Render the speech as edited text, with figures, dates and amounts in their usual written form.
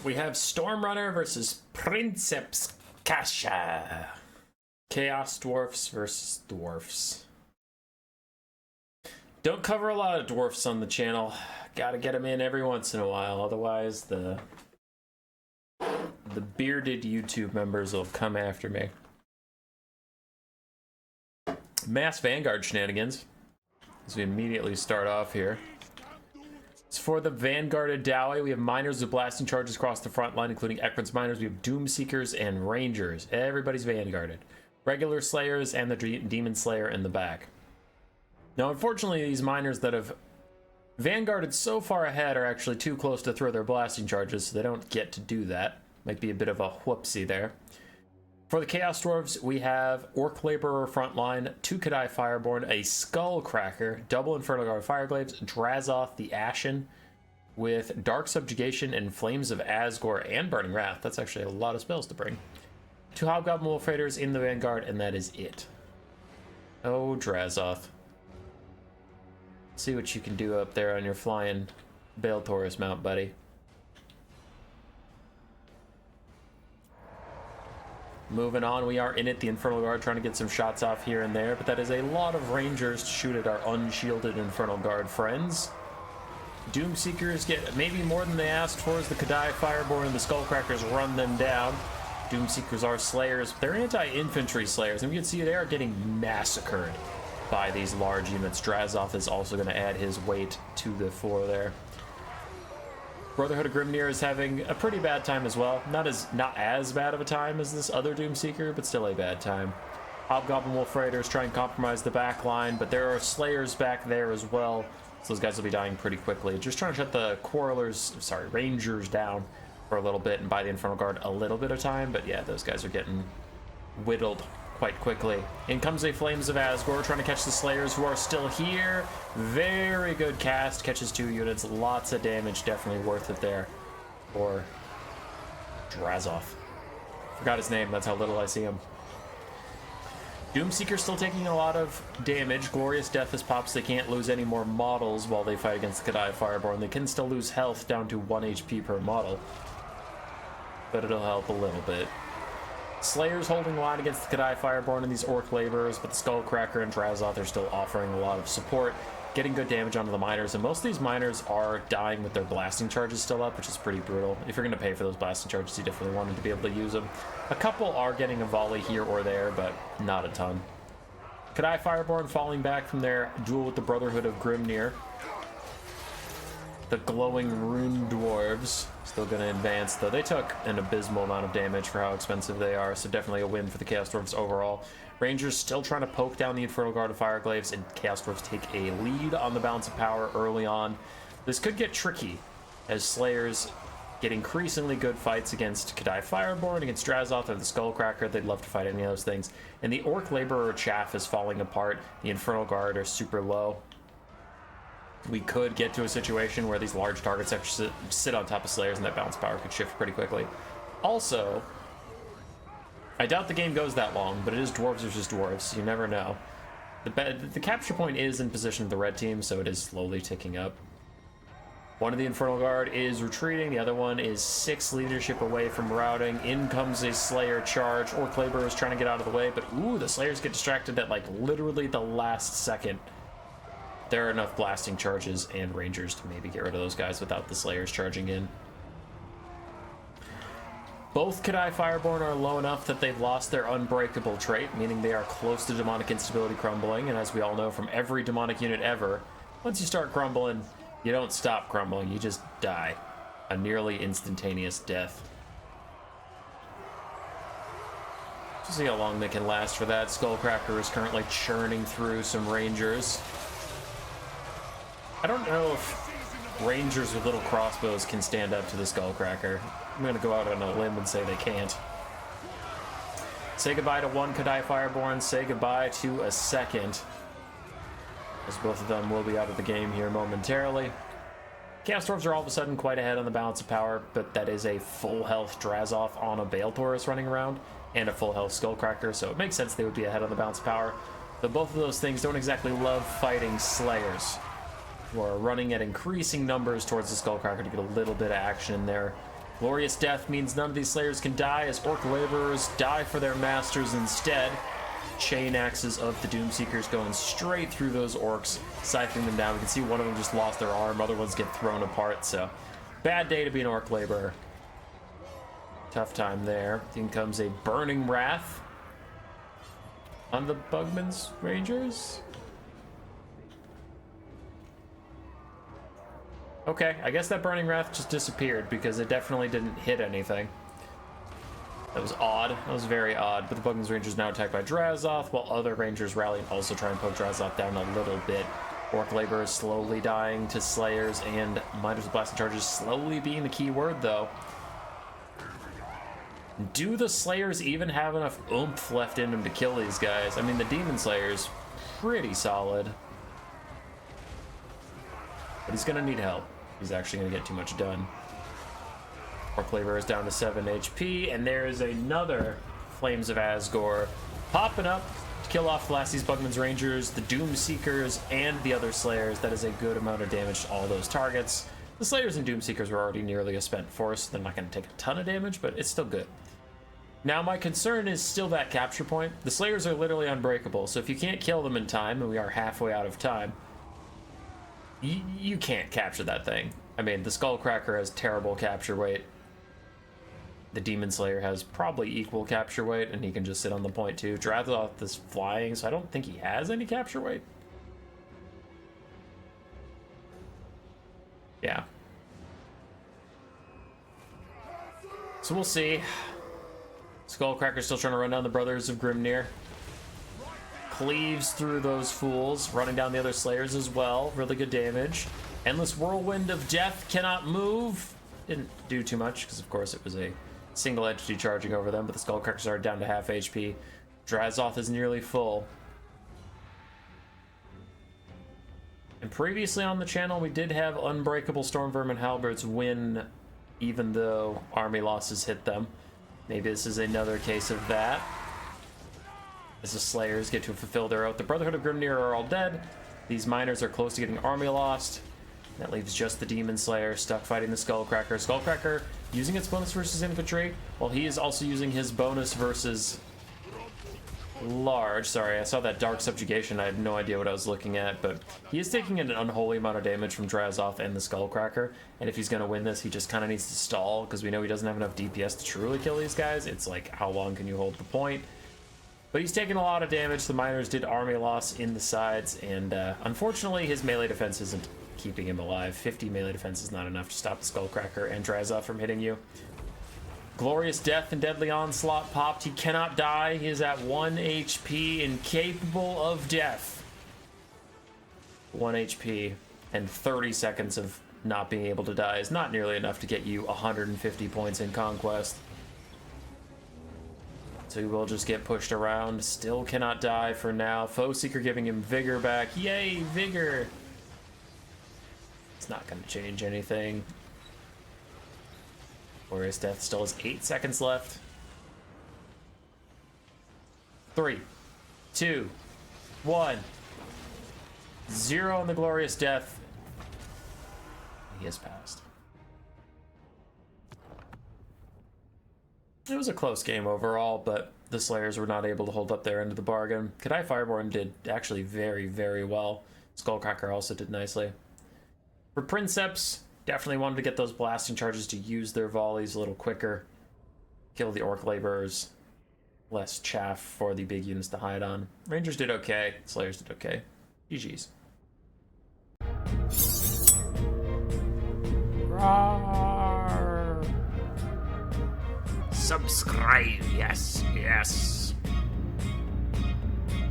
We have Stormrunner versus Princeps Kasha. Chaos Dwarfs versus Dwarfs. Don't cover a lot of dwarfs on the channel. Gotta get them in every once in a while, otherwise the bearded YouTube members will come after me. Mass Vanguard shenanigans, as we immediately start off here. It's for the Vanguarded Dowie. We have miners with blasting charges across the front line, including Ekron's miners. We have Doom Seekers and Rangers. Everybody's Vanguarded. Regular Slayers and the Demon Slayer in the back. Now, unfortunately, these miners that have Vanguarded so far ahead are actually too close to throw their blasting charges, so they don't get to do that. Might be a bit of a whoopsie there. For the Chaos Dwarves, we have Orc Laborer frontline, 2 Kadai Fireborn, a Skullcracker, double Infernal Guard Fireglaves, Drazoth the Ashen, with Dark Subjugation and Flames of Asgore and Burning Wrath. That's actually a lot of spells to bring. 2 Hobgoblin Wolf Raiders in the Vanguard, and that is it. Oh, Drazoth. See what you can do up there on your flying Bale Taurus mount, buddy. Moving on, we are in it. The Infernal Guard trying to get some shots off here and there, but that is a lot of Rangers to shoot at our unshielded Infernal Guard friends. Doom Seekers get maybe more than they asked for as the Kadai Fireborn and the Skullcrackers run them down. Doom Seekers are Slayers. They're anti-infantry Slayers, and we can see they are getting massacred by these large units. Drazoth is also going to add his weight to the floor there. Brotherhood of Grimnir is having a pretty bad time as well. Not as bad of a time as this other Doom Seeker, but still a bad time. Hobgoblin Wolf Raiders try and compromise the back line, but there are Slayers back there as well, so those guys will be dying pretty quickly. Just trying to shut the Rangers down for a little bit and buy the Infernal Guard a little bit of time, but yeah, those guys are getting whittled quite quickly. In comes a Flames of Asgore, trying to catch the Slayers who are still here. Very good cast, catches 2 units, lots of damage, definitely worth it there for Drazoth. Forgot his name, that's how little I see him. Doomseeker still taking a lot of damage. Glorious Death as pops. They can't lose any more models while they fight against the Kadai Fireborn. They can still lose health down to 1 HP per model, but it'll help a little bit. Slayers holding line against the Kadai Fireborn and these Orc Laborers, but the Skullcracker and Drazoth are still offering a lot of support, getting good damage onto the miners, and most of these miners are dying with their blasting charges still up, which is pretty brutal. If you're going to pay for those blasting charges, you definitely wanted to be able to use them. A couple are getting a volley here or there, but not a ton. Kadai Fireborn falling back from their duel with the Brotherhood of Grimnir. The glowing rune dwarves still going to advance, though they took an abysmal amount of damage for how expensive they are, so definitely a win for the Chaos Dwarves overall. Rangers still trying to poke down the Infernal Guard of Fireglaves, and Chaos Dwarves take a lead on the balance of power early on. This could get tricky, as Slayers get increasingly good fights against Kadai Fireborn, against Drazoth or the Skullcracker. They'd love to fight any of those things. And the Orc Laborer chaff is falling apart. The Infernal Guard are super low. We could get to a situation where these large targets actually sit on top of Slayers, and that balance power could shift pretty quickly. Also, I doubt the game goes that long, but it is dwarves versus dwarves. You never know. The capture point is in position of the red team, so it is slowly ticking up. One of the Infernal Guard is retreating. The other one is 6 leadership away from routing. In comes a Slayer charge. Orc Laborer is trying to get out of the way, but ooh, the Slayers get distracted at like literally the last second. There are enough blasting charges and Rangers to maybe get rid of those guys without the Slayers charging in. Both Kadai Fireborn are low enough that they've lost their unbreakable trait, meaning they are close to demonic instability crumbling, and as we all know from every demonic unit ever, once you start crumbling, you don't stop crumbling, you just die. A nearly instantaneous death. We'll see how long they can last for that. Skullcracker is currently churning through some Rangers. I don't know if Rangers with little crossbows can stand up to the Skullcracker. I'm going to go out on a limb and say they can't. Say goodbye to 1 Kadai Fireborn, say goodbye to a second, as both of them will be out of the game here momentarily. Chaos Dwarves are all of a sudden quite ahead on the balance of power, but that is a full health Drazoth on a Bale Taurus running around, and a full health Skullcracker, so it makes sense they would be ahead on the balance of power. But both of those things don't exactly love fighting Slayers, who are running at increasing numbers towards the Skullcracker to get a little bit of action in there. Glorious death means none of these slayers can die, as orc laborers die for their masters instead. Chain axes of the Doomseekers going straight through those orcs, siphoning them down. We can see one of them just lost their arm, other ones get thrown apart, so bad day to be an orc laborer. Tough time there. In comes a Burning Wrath on the Bugman's Rangers. Okay, I guess that Burning Wrath just disappeared because it definitely didn't hit anything. That was odd. That was very odd. But the Bugman's Rangers now attacked by Drazoth, while other Rangers rally and also try and poke Drazoth down a little bit. Orc Laborers slowly dying to Slayers, and Miners with Blasting Charges slowly being the key word, though. Do the Slayers even have enough oomph left in them to kill these guys? I mean, the Demon Slayer's pretty solid. But he's gonna need help. He's actually gonna get too much done. Orc Labor is down to 7 HP, and there is another Flames of Asgore popping up to kill off Lassie's Bugman's Rangers, the Doomseekers, and the other Slayers. That is a good amount of damage to all those targets. The Slayers and Doomseekers were already nearly a spent force. They're not going to take a ton of damage, but it's still good. Now, my concern is still that capture point. The Slayers are literally unbreakable, so if you can't kill them in time, and we are halfway out of time, you can't capture that thing. I mean, the Skullcracker has terrible capture weight. The Demon Slayer has probably equal capture weight, and he can just sit on the point too. Drazoth is flying, so I don't think he has any capture weight. Yeah. So we'll see. Skullcracker's still trying to run down the Brothers of Grimnir. Cleaves through those fools, running down the other Slayers as well. Really good damage. Endless Whirlwind of Death cannot move. Didn't do too much, because of course it was a single entity charging over them, but the Skullcrackers are down to half HP. Drazoth is nearly full. And previously on the channel, we did have Unbreakable Stormvermin Halberds win, even though army losses hit them. Maybe this is another case of that, as the Slayers get to fulfill their oath. The Brotherhood of Grimnir are all dead. These Miners are close to getting army lost. That leaves just the Demon Slayer stuck fighting the Skullcracker. Skullcracker using its bonus versus infantry, while he is also using his bonus versus large. Sorry, I saw that Dark Subjugation. I had no idea what I was looking at, but he is taking an unholy amount of damage from Drazoth and the Skullcracker, and if he's going to win this, he just kind of needs to stall, because we know he doesn't have enough DPS to truly kill these guys. It's like, how long can you hold the point? But he's taking a lot of damage. The Miners did army loss in the sides, and unfortunately, his melee defense isn't keeping him alive. 50 melee defense is not enough to stop the Skullcracker and Drazoth from hitting you. Glorious Death and Deadly Onslaught popped. He cannot die. He is at 1 HP, incapable of death. 1 HP and 30 seconds of not being able to die is not nearly enough to get you 150 points in Conquest. So he will just get pushed around. Still cannot die for now. Foe Seeker giving him Vigor back. Yay, Vigor! It's not going to change anything. Glorious Death still has 8 seconds left. 3, 2, 1. 0 on the Glorious Death. He has passed. It was a close game overall, but the Slayers were not able to hold up their end of the bargain. Kadai Fireborn did actually very, very well. Skullcracker also did nicely. For Princeps, definitely wanted to get those blasting charges to use their volleys a little quicker. Kill the Orc Laborers. Less chaff for the big units to hide on. Rangers did okay. Slayers did okay. GG's. Roar. Subscribe, yes, yes.